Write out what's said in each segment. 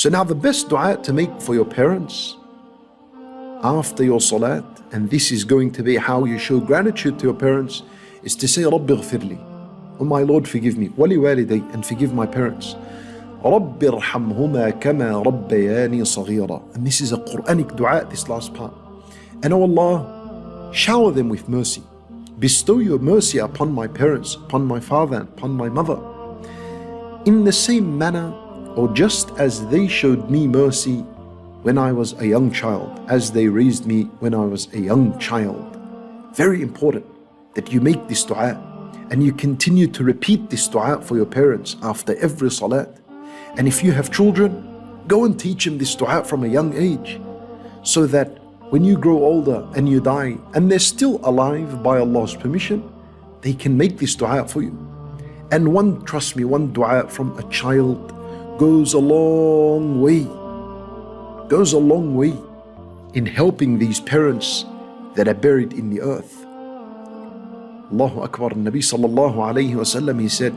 So now the best dua to make for your parents after your salat, and this is going to be how you show gratitude to your parents, is to say, Rabbi ghfirli, oh my Lord, forgive me, wali waliday, and forgive my parents. Rabbi irhamhuma kama rabbayani saghira. And this is a Quranic dua, this last part. And oh Allah, shower them with mercy. Bestow your mercy upon my parents, upon my father, upon my mother. In the same manner, or just as they showed me mercy when I was a young child, as they raised me when I was a young child. Very important that you make this dua and you continue to repeat this dua for your parents after every salat. And if you have children, go and teach them this dua from a young age, so that when you grow older and you die and they're still alive by Allah's permission, they can make this dua for you. And trust me, one dua from a child goes a long way in helping these parents that are buried in the earth. Allahu Akbar. Nabi sallallahu alayhi wasallam, he said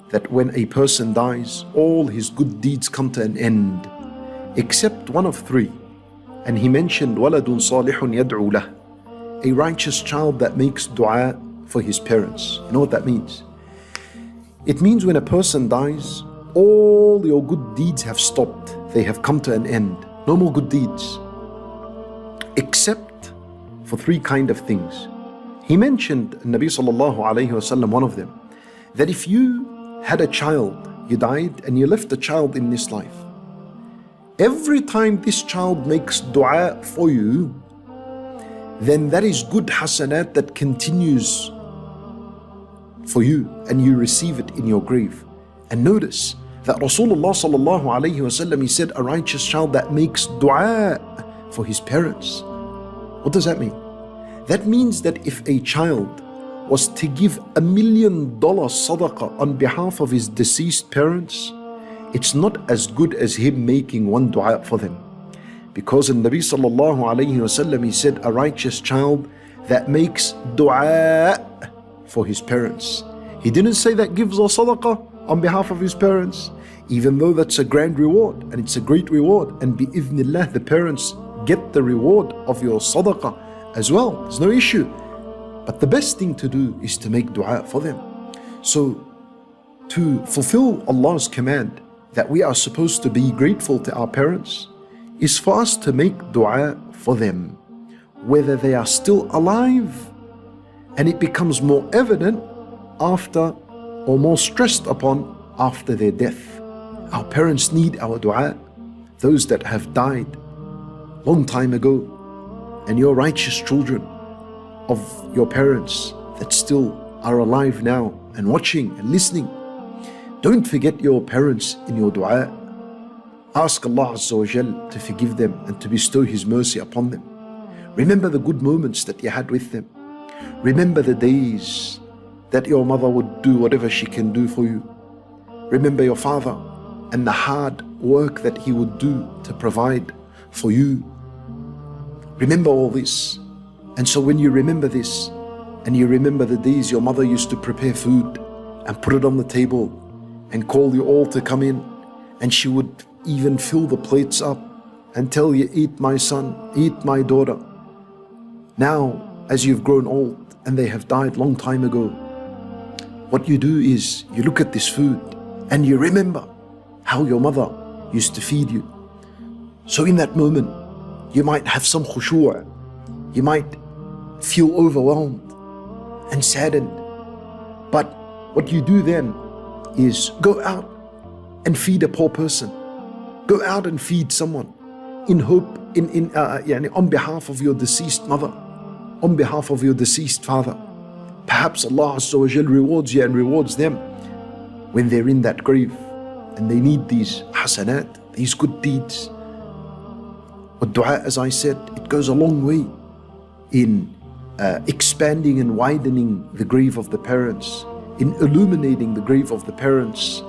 that when a person dies, all his good deeds come to an end, except one of three. And he mentioned waladun salihun yad'u lah, a righteous child that makes dua for his parents. You know what that means? It means when a person dies, all your good deeds have stopped. They have come to an end. No more good deeds, except for three kind of things. He mentioned, Nabi sallallahu alayhi wasallam, one of them, that if you had a child, you died and you left a child in this life, every time this child makes dua for you, then that is good hasanat that continues for you and you receive it in your grave. And notice that Rasulullah sallallahu alayhi wasallam, he said, a righteous child that makes dua for his parents. What does that mean? That means that if a child was to give $1 million sadaqah on behalf of his deceased parents, it's not as good as him making one dua for them. Because in Nabi sallallahu alayhi wasallam, he said, a righteous child that makes dua for his parents. He didn't say that gives a sadaqah on behalf of his parents, even though that's a grand reward and it's a great reward, and bi-idhnillah, the parents get the reward of your sadaqah as well. There's no issue. But the best thing to do is to make dua for them. So to fulfill Allah's command that we are supposed to be grateful to our parents is for us to make dua for them, whether they are still alive, and it becomes more evident after, or more stressed upon after their death. Our parents need our dua, those that have died long time ago, and your righteous children of your parents that still are alive now and watching and listening. Don't forget your parents in your dua. Ask Allah Azza wa Jal to forgive them and to bestow His mercy upon them. Remember the good moments that you had with them. Remember the days that your mother would do whatever she can do for you. Remember your father and the hard work that he would do to provide for you. Remember all this. And so when you remember this, and you remember the days your mother used to prepare food and put it on the table and call you all to come in, and she would even fill the plates up and tell you, eat my son, eat my daughter. Now, as you've grown old and they have died long time ago, what you do is you look at this food and you remember how your mother used to feed you. So in that moment, you might have some khushu', you might feel overwhelmed and saddened. But what you do then is go out and feed a poor person. Go out and feed someone in hope, on behalf of your deceased mother, on behalf of your deceased father. Perhaps Allah Azza wa Jal rewards you and rewards them when they're in that grave and they need these hasanat, these good deeds. But dua, as I said, it goes a long way in expanding and widening the grave of the parents, in illuminating the grave of the parents.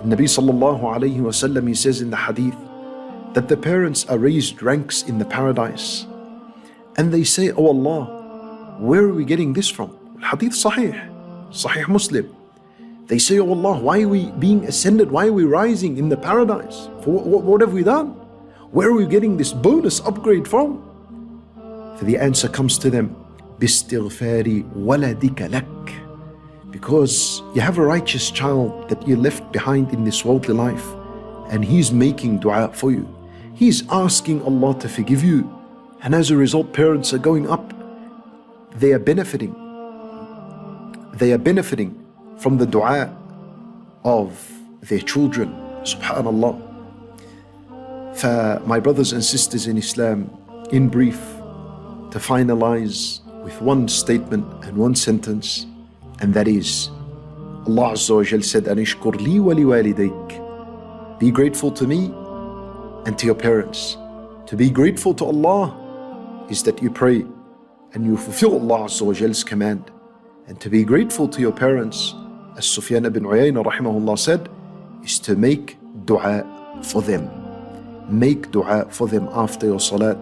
Nabi sallallahu alayhi wa sallam, he says in the hadith that the parents are raised ranks in the paradise, and they say, oh Allah, where are we getting this from? Hadith Sahih Muslim. They say, oh Allah, why are we being ascended? Why are we rising in the paradise? What have we done? Where are we getting this bonus upgrade from? So the answer comes to them, بِاسْتِغْفَارِ وَلَدِكَ لَكَ. Because you have a righteous child that you left behind in this worldly life, and he's making dua for you. He's asking Allah to forgive you. And as a result, parents are going up. They are benefiting. They are benefiting from the dua of their children. Subhanallah. For my brothers and sisters in Islam, in brief, to finalize with one statement and one sentence, and that is, Allah Azza wa Jal said, Anishkur li wa li walidayk. Be grateful to me and to your parents. To be grateful to Allah is that you pray and you fulfill Allah Azza wa Jal's command. And to be grateful to your parents, as Sufyan ibn Uyayna rahimahullah said, is to make dua for them. Make dua for them after your salat.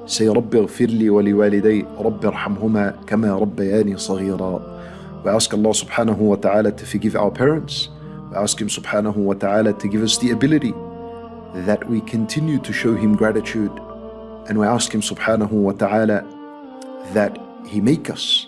Say, رَبِّ اغْفِرْ لِي وَلِوَالِدَيْ رَبِّ ارْحَمْهُمَا كَمَا رَبَّيَانِي صَغِيرًا. We ask Allah subhanahu wa ta'ala to forgive our parents. We ask Him subhanahu wa ta'ala to give us the ability that we continue to show Him gratitude. And we ask Him subhanahu wa ta'ala that He make us